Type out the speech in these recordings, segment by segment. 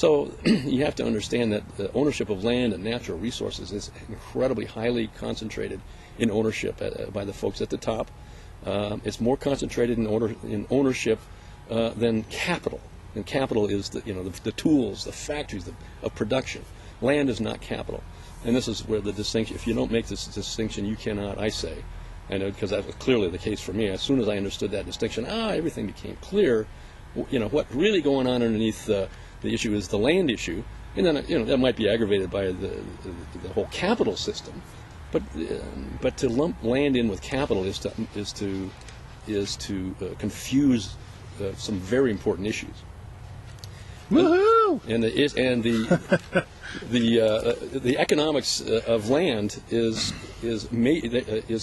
So you have to understand that the ownership of land and natural resources is incredibly highly concentrated in ownership by the folks at the top. It's more concentrated in ownership than capital. And capital is the tools, the factories of production. Land is not capital. And this is where the distinction, if you don't make this distinction, you cannot, I say, and because that was clearly the case for me. As soon as I understood that distinction, everything became clear. What really going on underneath the issue is the land issue, and then that might be aggravated by the whole capital system, but to lump land in with capital is to confuse some very important issues. Woohoo! And the economics of land is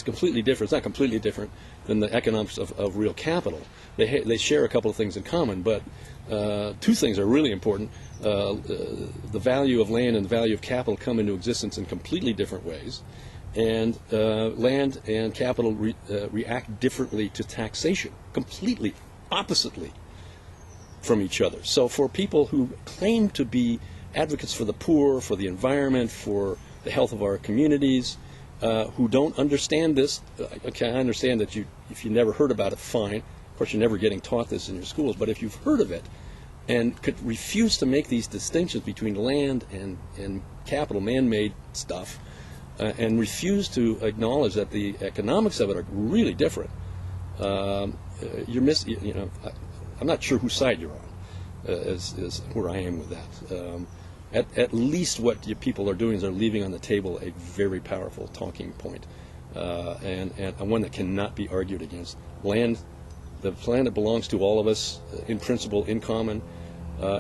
completely different. It's not completely different than the economics of real capital. They share a couple of things in common, but two things are really important. The value of land and the value of capital come into existence in completely different ways, and land and capital react differently to taxation, completely oppositely from each other. So for people who claim to be advocates for the poor, for the environment, for the health of our communities, who don't understand this, okay, I understand that if you never heard about it, fine. Of course, you're never getting taught this in your schools, but if you've heard of it and could refuse to make these distinctions between land and capital, man-made stuff, and refuse to acknowledge that the economics of it are really different, you're missing. I'm not sure whose side you're on, is where I am with that. At least what people are doing is they're leaving on the table a very powerful talking point, and one that cannot be argued against. Land, the planet belongs to all of us, in principle, in common.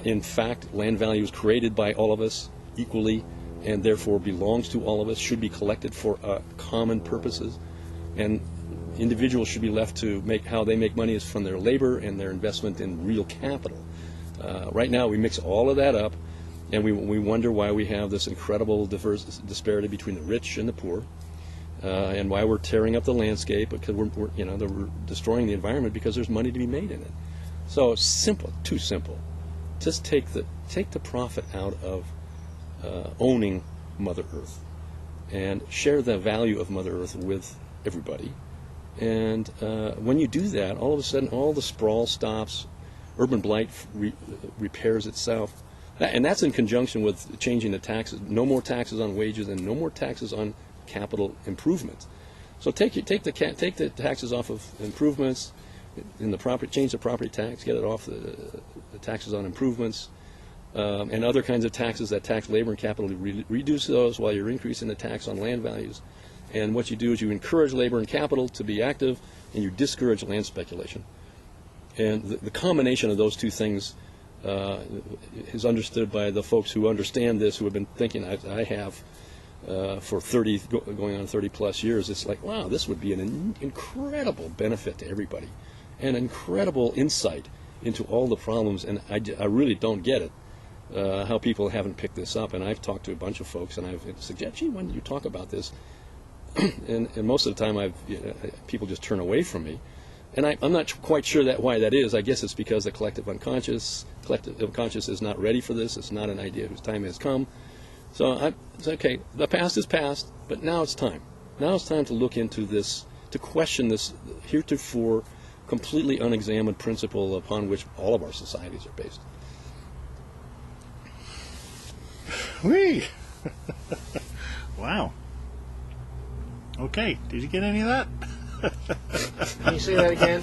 In fact, land value is created by all of us equally, and therefore belongs to all of us, should be collected for common purposes, and individuals should be left to make how they make money is from their labor and their investment in real capital. Right now we mix all of that up, and we wonder why we have this incredible disparity between the rich and the poor, and why we're tearing up the landscape, because we're destroying the environment because there's money to be made in it. So simple, too simple. Just take the profit out of owning Mother Earth, and share the value of Mother Earth with everybody. And when you do that, all of a sudden, all the sprawl stops, urban blight repairs itself, and that's in conjunction with changing the taxes. No more taxes on wages, and no more taxes on capital improvements. So take the taxes off of improvements in the property, change the property tax, get it off the taxes on improvements, and other kinds of taxes that tax labor and capital. Reduce those while you're increasing the tax on land values. And what you do is you encourage labor and capital to be active, and you discourage land speculation. And the combination of those two things is understood by the folks who understand this, who have been thinking, I have, for going on 30 plus years. It's like, wow, this would be an incredible benefit to everybody, and incredible insight into all the problems. And I really don't get it, how people haven't picked this up. And I've talked to a bunch of folks, and I've suggested, gee, when did you talk about this? And most of the time, people just turn away from me, and I'm not quite sure why that is. I guess it's because the collective unconscious is not ready for this. It's not an idea whose time has come. So it's okay. The past is past, but now it's time. Now it's time to look into this, to question this heretofore completely unexamined principle upon which all of our societies are based. Whee! Wow. Okay, did you get any of that? Can you say that again?